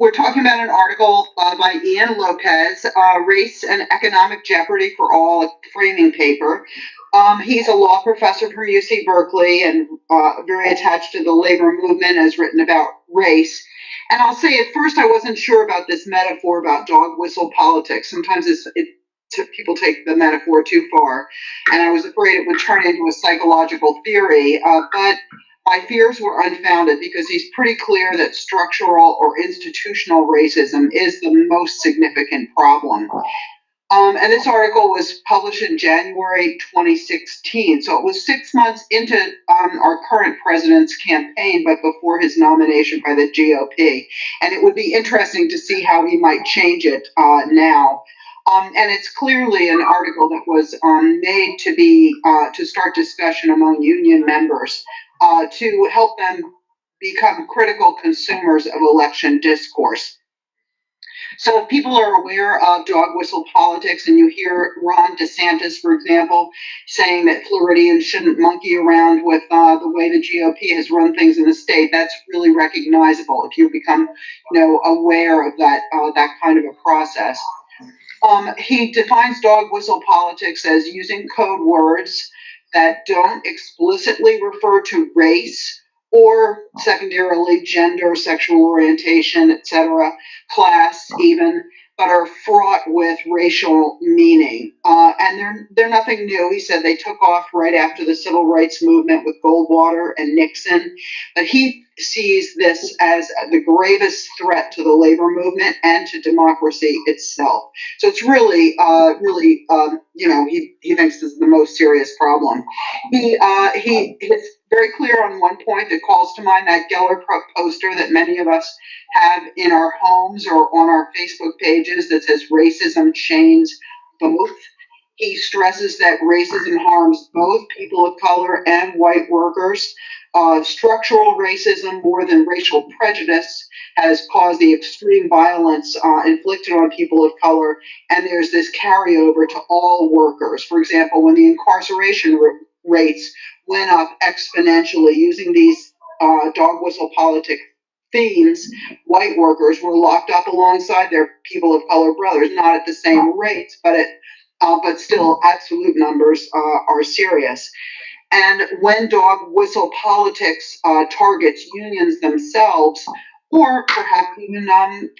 We're talking about an article by Ian Lopez, Race and Economic Jeopardy for All, a framing paper. He's a law professor from UC Berkeley and very attached to the labor movement, has written about race. And I'll say at first I wasn't sure about this metaphor about dog whistle politics. Sometimes people take the metaphor too far, and I was afraid it would turn into a psychological theory. But my fears were unfounded because he's pretty clear that structural or institutional racism is the most significant problem. And this article was published in January 2016. So it was 6 months into our current president's campaign, but before his nomination by the GOP. And it would be interesting to see how he might change it now. And it's clearly an article that was made to start discussion among union members to help them become critical consumers of election discourse. So if people are aware of dog whistle politics, and you hear Ron DeSantis, for example, saying that Floridians shouldn't monkey around with the way the GOP has run things in the state, that's really recognizable if you become, aware of that kind of a process. He defines dog whistle politics as using code words that don't explicitly refer to race or secondarily gender, sexual orientation, etc., class even, but are fraught with racial meaning. And they're nothing new. He said they took off right after the civil rights movement with Goldwater and Nixon. But he sees this as the gravest threat to the labor movement and to democracy itself. So it's really, he thinks this is the most serious problem. He is very clear on one point that calls to mind that Geller poster that many of us have in our homes or on our Facebook pages that says racism chains both. He stresses that racism harms both people of color and white workers. Structural racism, more than racial prejudice, has caused the extreme violence inflicted on people of color, and there's this carryover to all workers. For example, when the incarceration rates went up exponentially using these dog whistle politic themes, white workers were locked up alongside their people of color brothers, not at the same rates, but still absolute numbers are serious. And when dog whistle politics targets unions themselves, or perhaps even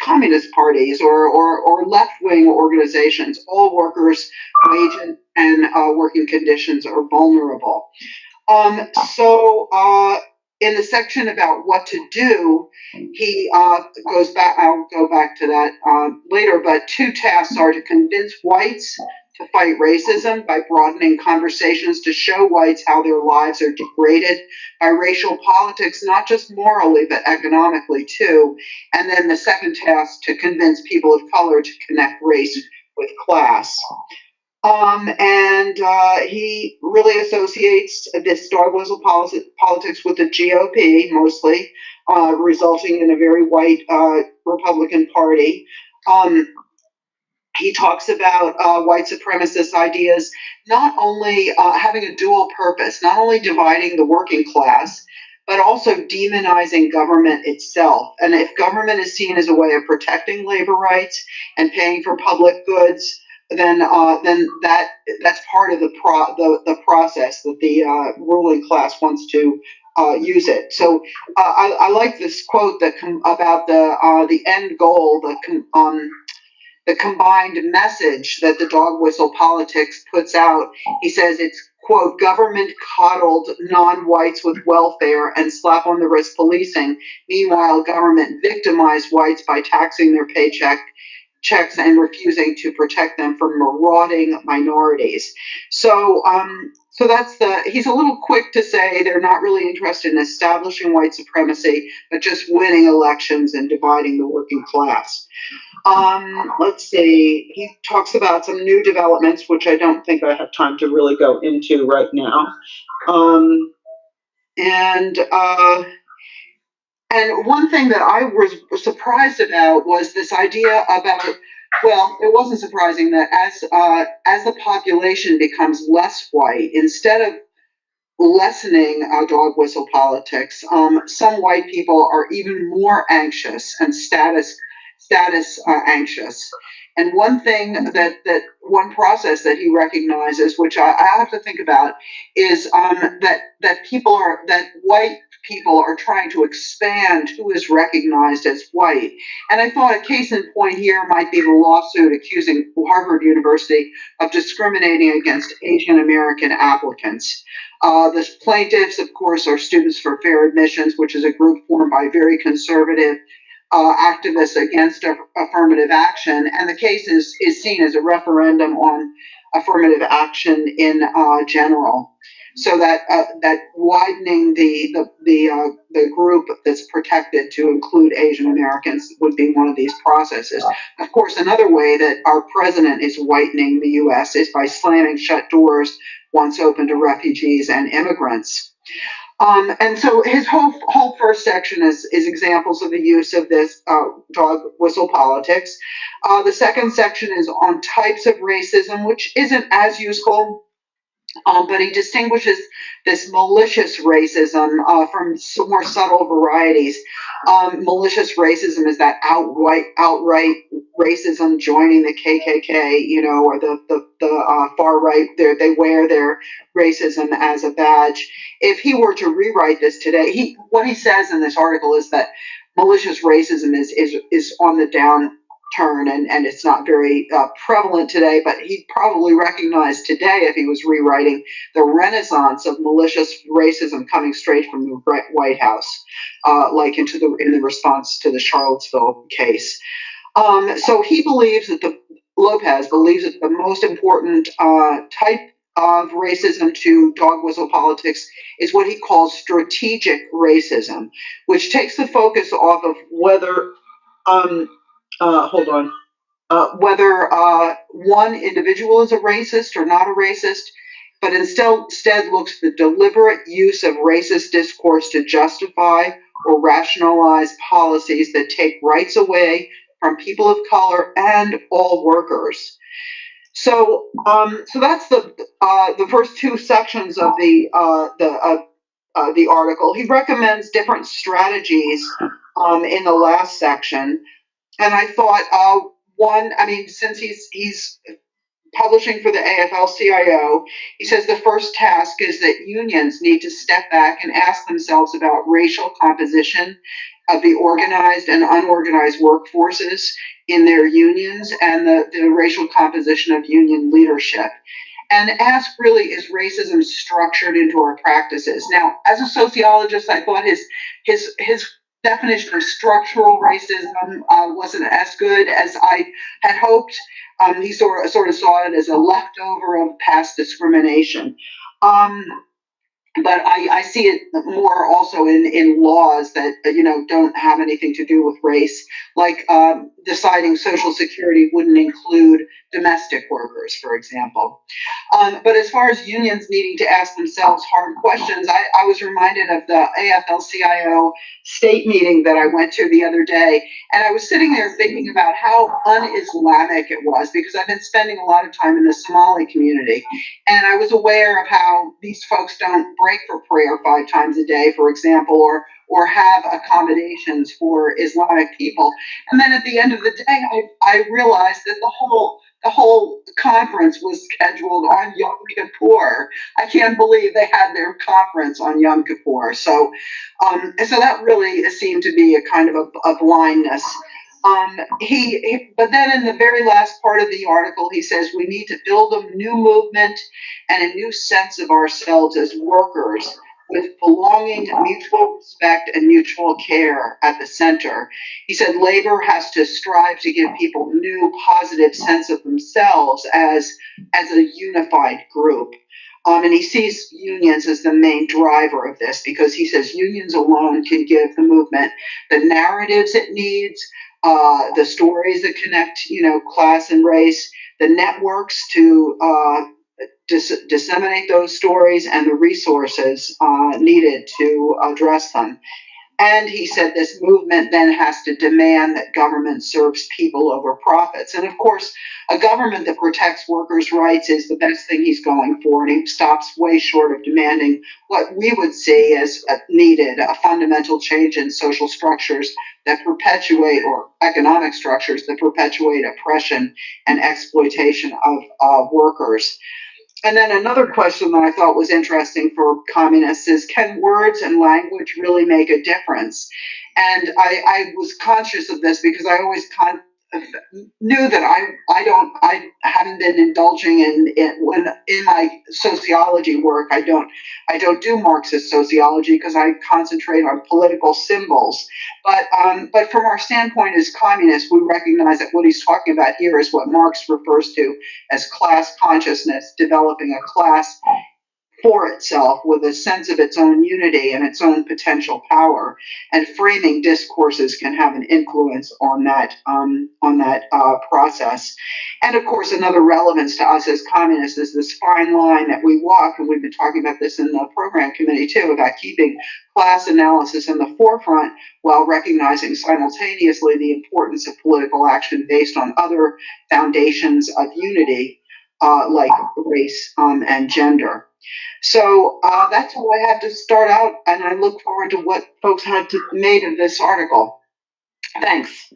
communist parties or left-wing organizations, all workers' wage and working conditions are vulnerable. In the section about what to do, he goes back, I'll go back to that later, but two tasks are to convince whites to fight racism by broadening conversations to show whites how their lives are degraded by racial politics, not just morally, but economically too. And then the second task, to convince people of color to connect race with class. He really associates this dog whistle politics with the GOP, mostly, resulting in a very white Republican Party. He talks about white supremacist ideas not only having a dual purpose, not only dividing the working class, but also demonizing government itself. And if government is seen as a way of protecting labor rights and paying for public goods, then that's part of the process that the ruling class wants to use it. So I like this quote about the end goal, the combined message that the dog whistle politics puts out. He says it's, quote, government coddled non-whites with welfare and slap on the wrist policing. Meanwhile, government victimized whites by taxing their checks and refusing to protect them from marauding minorities. So he's a little quick to say they're not really interested in establishing white supremacy, but just winning elections and dividing the working class. Let's see. He talks about some new developments, which I don't think I have time to really go into right now. And one thing that I was surprised about was this idea about, well, it wasn't surprising that as the population becomes less white, instead of lessening dog whistle politics, some white people are even more anxious and status status anxious. And one thing that one process that he recognizes, which I have to think about, is that white people are trying to expand who is recognized as white. And I thought a case in point here might be the lawsuit accusing Harvard University of discriminating against Asian American applicants. The plaintiffs, of course, are Students for Fair Admissions, which is a group formed by very conservative activists against affirmative action. And the case is seen as a referendum on affirmative action in general. So that widening the group that's protected to include Asian Americans would be one of these processes. Of course, another way that our president is whitening the U.S. is by slamming shut doors once open to refugees and immigrants. And so his whole first section is examples of the use of this dog whistle politics. The second section is on types of racism, which isn't as useful. But he distinguishes this malicious racism from some more subtle varieties. Malicious racism is that outright racism joining the KKK, or the far right. They wear their racism as a badge. If he were to rewrite this today, what he says in this article is that malicious racism is on the down turn, and it's not very prevalent today, but he'd probably recognize today, if he was rewriting, the renaissance of malicious racism coming straight from the White House, like in the response to the Charlottesville case. So Lopez believes that the most important type of racism to dog whistle politics is what he calls strategic racism, which takes the focus off of whether whether one individual is a racist or not a racist, but instead looks at the deliberate use of racist discourse to justify or rationalize policies that take rights away from people of color and all workers. So that's the first two sections of the article. He recommends different strategies in the last section. And I thought, since he's publishing for the AFL-CIO, he says the first task is that unions need to step back and ask themselves about racial composition of the organized and unorganized workforces in their unions and the racial composition of union leadership. And ask, really, is racism structured into our practices? Now, as a sociologist, I thought his definition of structural racism wasn't as good as I had hoped. He sort of saw it as a leftover of past discrimination. But I see it more also in laws that don't have anything to do with race, like deciding Social Security wouldn't include domestic workers, for example. But as far as unions needing to ask themselves hard questions, I was reminded of the AFL-CIO state meeting that I went to the other day, and I was sitting there thinking about how un-Islamic it was, because I've been spending a lot of time in the Somali community, and I was aware of how these folks don't break for prayer 5 times a day, for example, or have accommodations for Islamic people. And then at the end of the day, I realized that the whole conference was scheduled on Yom Kippur. I can't believe they had their conference on Yom Kippur. So that really seemed to be a kind of a blindness. But then in the very last part of the article, he says we need to build a new movement and a new sense of ourselves as workers, with belonging, mutual respect, and mutual care at the center. He said labor has to strive to give people a new positive sense of themselves as a unified group. And he sees unions as the main driver of this, because he says unions alone can give the movement the narratives it needs, the stories that connect, class and race, the networks to disseminate those stories, and the resources needed to address them. And he said this movement then has to demand that government serves people over profits. And of course, a government that protects workers' rights is the best thing he's going for, and he stops way short of demanding what we would see as needed, a fundamental change in social structures that perpetuate, or economic structures that perpetuate oppression and exploitation of workers. And then another question that I thought was interesting for communists is, can words and language really make a difference? And I was conscious of this because I always knew that I haven't been indulging in my sociology work. I don't do Marxist sociology because I concentrate on political symbols. But from our standpoint as communists, we recognize that what he's talking about here is what Marx refers to as class consciousness, developing a class for itself with a sense of its own unity and its own potential power. And framing discourses can have an influence on that process. And of course, another relevance to us as communists is this fine line that we walk, and we've been talking about this in the program committee too, about keeping class analysis in the forefront while recognizing simultaneously the importance of political action based on other foundations of unity, like race and gender. So that's all I have to start out, and I look forward to what folks had to made of this article. Thanks.